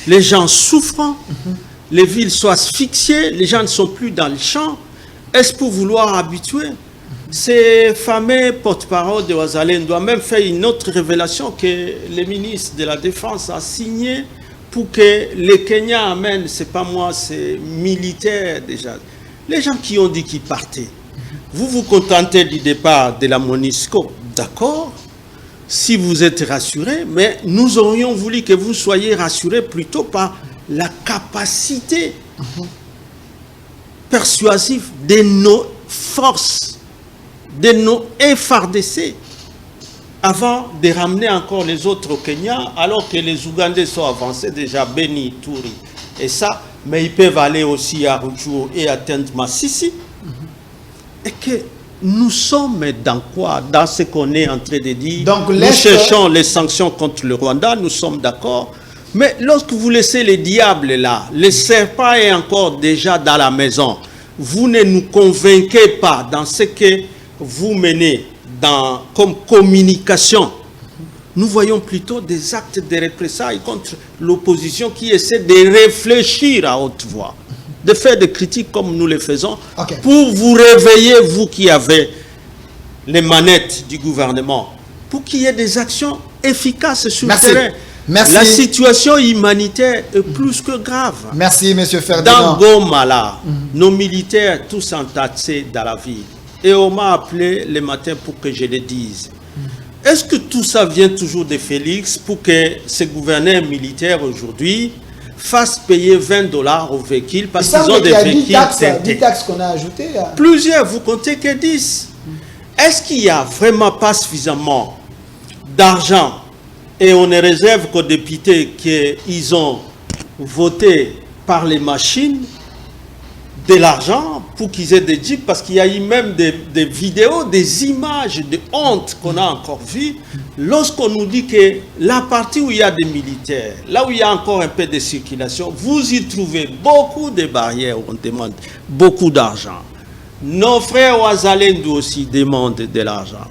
les gens souffrent, les villes sont asphyxiées, les gens ne sont plus dans le champ. Est-ce pour vouloir habituer? Ces fameux porte-parole de Ouazalendo a même fait une autre révélation que le ministre de la Défense a signé pour que les Kenyans amènent, c'est pas moi, c'est militaire déjà. Les gens qui ont dit qu'ils partaient. Vous vous contentez du départ de la MONUSCO, d'accord, si vous êtes rassurés, mais nous aurions voulu que vous soyez rassurés plutôt par la capacité persuasive de nos forces, de nos FARDC, avant de ramener encore les autres au Kenya, alors que les Ougandais sont avancés déjà, Beni, Touri, et ça, mais ils peuvent aller aussi à Rutshuru et atteindre Massissi. Et que nous sommes dans quoi? Dans ce qu'on est en train de dire. Donc, nous cherchons les sanctions contre le Rwanda, nous sommes d'accord. Mais lorsque vous laissez les diables là, le serpent est encore déjà dans la maison. Vous ne nous convainquez pas dans ce que vous menez comme communication. Nous voyons plutôt des actes de représailles contre l'opposition qui essaie de réfléchir à haute voix, de faire des critiques comme nous les faisons, pour vous réveiller, vous qui avez les manettes du gouvernement, pour qu'il y ait des actions efficaces sur le terrain. Merci. La situation humanitaire est plus que grave. Merci, M. Ferdinand. Dans Goma, là, nos militaires tous entassés dans la ville. Et on m'a appelé le matin pour que je le dise. Est-ce que tout ça vient toujours de Félix pour que ce gouverneur militaire aujourd'hui fasse payer $20 aux véhicules parce qu'ils ont des véhicules teintés? 10 taxes qu'on a ajoutées. Plusieurs, vous comptez que 10. Est-ce qu'il n'y a vraiment pas suffisamment d'argent et on ne réserve qu'aux députés qu'ils ont voté par les machines de l'argent pour qu'ils aient des jeeps, parce qu'il y a eu même des vidéos, des images de honte qu'on a encore vues, lorsqu'on nous dit que la partie où il y a des militaires, là où il y a encore un peu de circulation, vous y trouvez beaucoup de barrières, on demande beaucoup d'argent. Nos frères Ouazalendo aussi demandent de l'argent.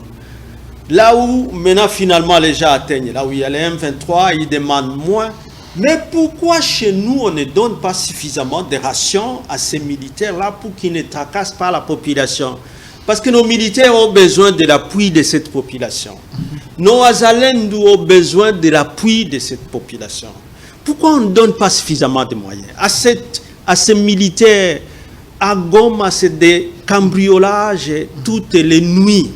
Là où maintenant finalement les gens atteignent, là où il y a les M23, ils demandent moins. Mais pourquoi chez nous on ne donne pas suffisamment de rations à ces militaires-là pour qu'ils ne tracassent pas la population? Parce que nos militaires ont besoin de l'appui de cette population. Nos Ouazalendo ont besoin de l'appui de cette population. Pourquoi on ne donne pas suffisamment de moyens à ces militaires? À Goma, c'est des cambriolages toutes les nuits,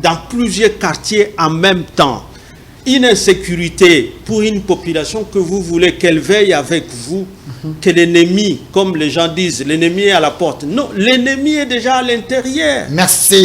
dans plusieurs quartiers en même temps. Une insécurité pour une population que vous voulez qu'elle veille avec vous, que l'ennemi, comme les gens disent, l'ennemi est à la porte. Non, l'ennemi est déjà à l'intérieur. Merci.